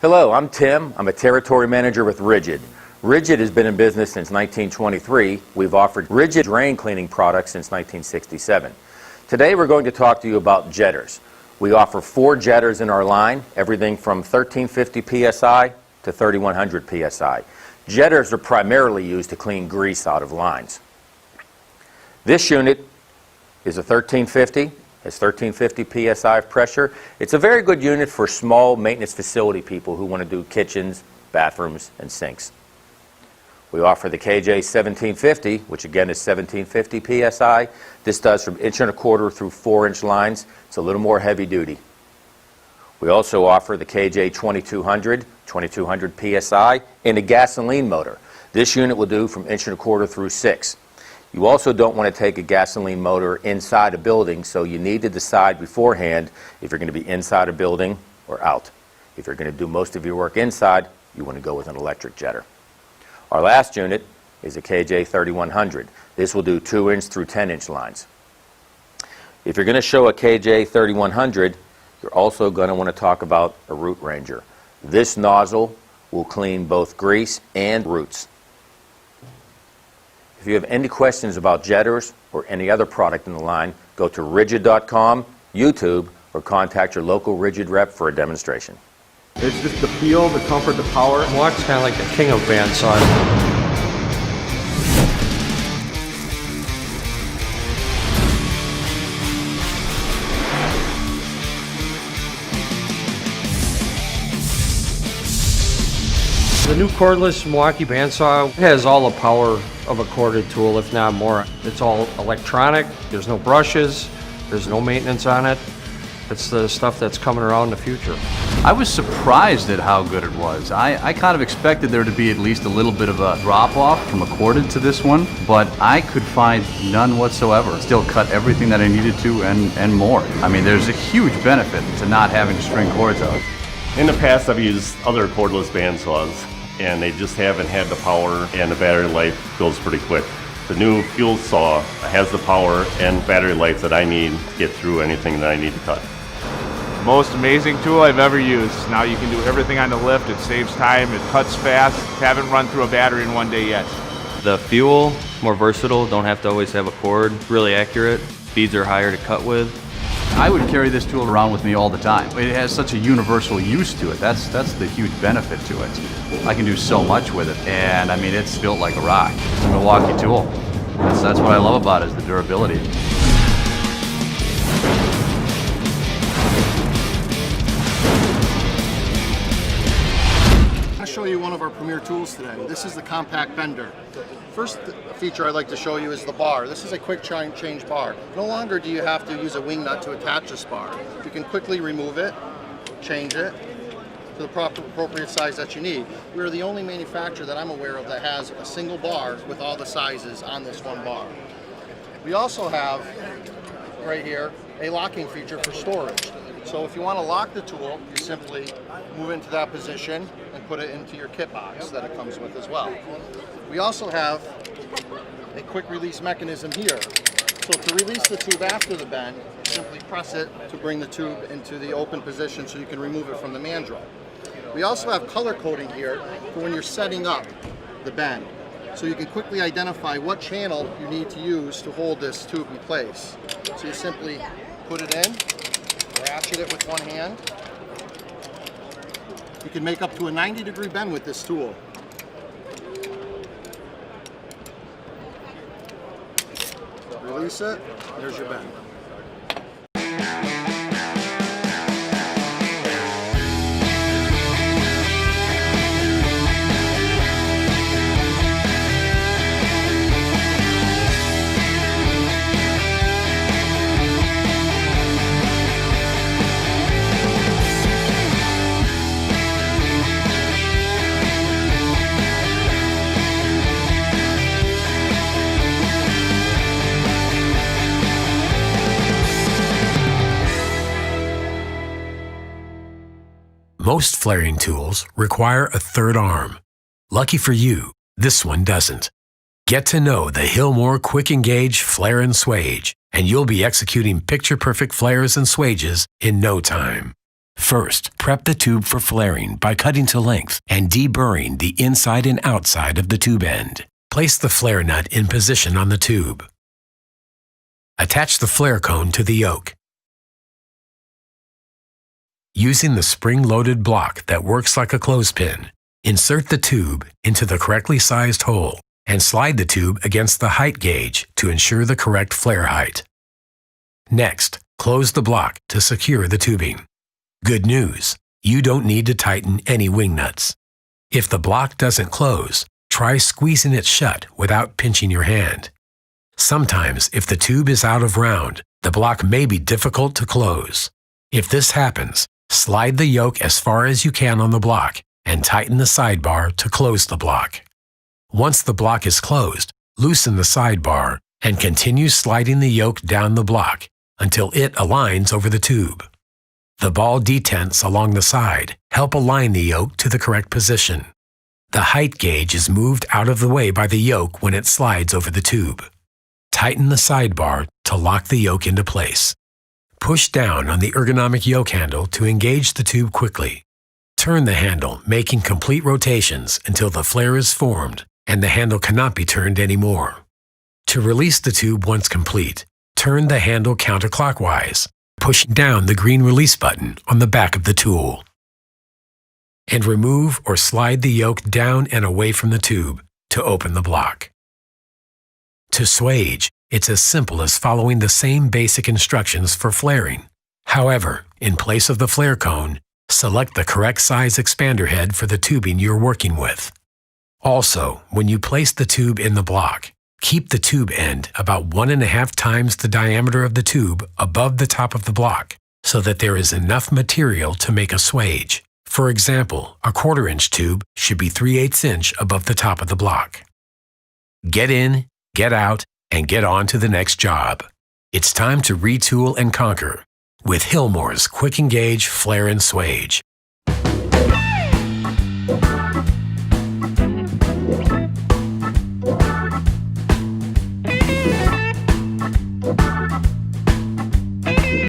Hello, I'm Tim. I'm a territory manager with Rigid. Rigid has been in business since 1923. We've offered Rigid drain cleaning products since 1967. Today we're going to talk to you about jetters. We offer 4 jetters in our line, everything from 1350 psi to 3100 psi. Jetters are primarily used to clean grease out of lines. This unit is a 1350. It's 1350 psi of pressure. It's a very good unit for small maintenance facility people who want to do kitchens, bathrooms, and sinks. We offer the KJ 1750, which again is 1750 psi. This does from 1.25" through 4" lines. It's a little more heavy duty. We also offer the KJ 2200 psi in a gasoline motor. This unit will do from 1.25" through 6. You also don't want to take a gasoline motor inside a building, so you need to decide beforehand if you're going to be inside a building or out. If you're going to do most of your work inside, you want to go with an electric jetter. Our last unit is a KJ 3100. This will do 2" through 10" lines. If you're going to show a KJ 3100, you're also going to want to talk about a root ranger. This nozzle will clean both grease and roots. If you have any questions about jetters or any other product in the line, go to rigid.com, YouTube, or contact your local Rigid rep for a demonstration. It's just the feel, the comfort, the power. Walk's kind of like the king of bandsaws. The new cordless Milwaukee bandsaw has all the power of a corded tool, if not more. It's all electronic, there's no brushes, there's no maintenance on it. It's the stuff that's coming around in the future. I was surprised at how good it was. I kind of expected there to be at least a little bit of a drop-off from a corded to this one, but I could find none whatsoever. Still cut everything that I needed to and more. I mean, there's a huge benefit to not having to string cords out. In the past, I've used other cordless bandsaws, and they just haven't had the power, and the battery life goes pretty quick. The new fuel saw has the power and battery life that I need to get through anything that I need to cut. Most amazing tool I've ever used. Now you can do everything on the lift. It saves time, it cuts fast. Haven't run through a battery in one day yet. The fuel, more versatile, don't have to always have a cord, really accurate, speeds are higher to cut with. I would carry this tool around with me all the time. It has such a universal use to it. That's the huge benefit to it. I can do so much with it, and I mean, it's built like a rock. It's a Milwaukee tool. That's what I love about it, is the durability. I'm going to show you one of our premier tools today. This is the compact bender. First feature I'd like to show you is the bar. This is a quick change bar. No longer do you have to use a wing nut to attach this bar. You can quickly remove it, change it to the appropriate size that you need. We're the only manufacturer that I'm aware of that has a single bar with all the sizes on this one bar. We also have, right here, a locking feature for storage. So if you want to lock the tool, you simply move into that position and put it into your kit box that it comes with as well. We also have a quick release mechanism here. So to release the tube after the bend, simply press it to bring the tube into the open position so you can remove it from the mandrel. We also have color coding here for when you're setting up the bend, so you can quickly identify what channel you need to use to hold this tube in place. So you simply put it in, ratchet it with one hand. You can make up to a 90-degree bend with this tool. Release it, there's your bend. Most flaring tools require a third arm. Lucky for you, this one doesn't. Get to know the Hillmore Quick Engage Flare and Swage, and you'll be executing picture-perfect flares and swages in no time. First, prep the tube for flaring by cutting to length and deburring the inside and outside of the tube end. Place the flare nut in position on the tube. Attach the flare cone to the yoke. Using the spring-loaded block that works like a clothespin, insert the tube into the correctly sized hole and slide the tube against the height gauge to ensure the correct flare height. Next, close the block to secure the tubing. Good news, you don't need to tighten any wing nuts. If the block doesn't close, try squeezing it shut without pinching your hand. Sometimes, if the tube is out of round, the block may be difficult to close. If this happens, slide the yoke as far as you can on the block and tighten the sidebar to close the block. Once the block is closed, loosen the sidebar and continue sliding the yoke down the block until it aligns over the tube. The ball detents along the side help align the yoke to the correct position. The height gauge is moved out of the way by the yoke when it slides over the tube. Tighten the sidebar to lock the yoke into place. Push down on the ergonomic yoke handle to engage the tube quickly. Turn the handle, making complete rotations until the flare is formed and the handle cannot be turned anymore. To release the tube once complete, turn the handle counterclockwise, pushing down the green release button on the back of the tool. And remove or slide the yoke down and away from the tube to open the block. To swage, it's as simple as following the same basic instructions for flaring. However, in place of the flare cone, select the correct size expander head for the tubing you're working with. Also, when you place the tube in the block, keep the tube end about 1.5 times the diameter of the tube above the top of the block so that there is enough material to make a swage. For example, a 1/4-inch tube should be 3/8 inch above the top of the block. Get in, get out, and get on to the next job. It's time to retool and conquer with Hillmore's Quick Engage Flare and Swage.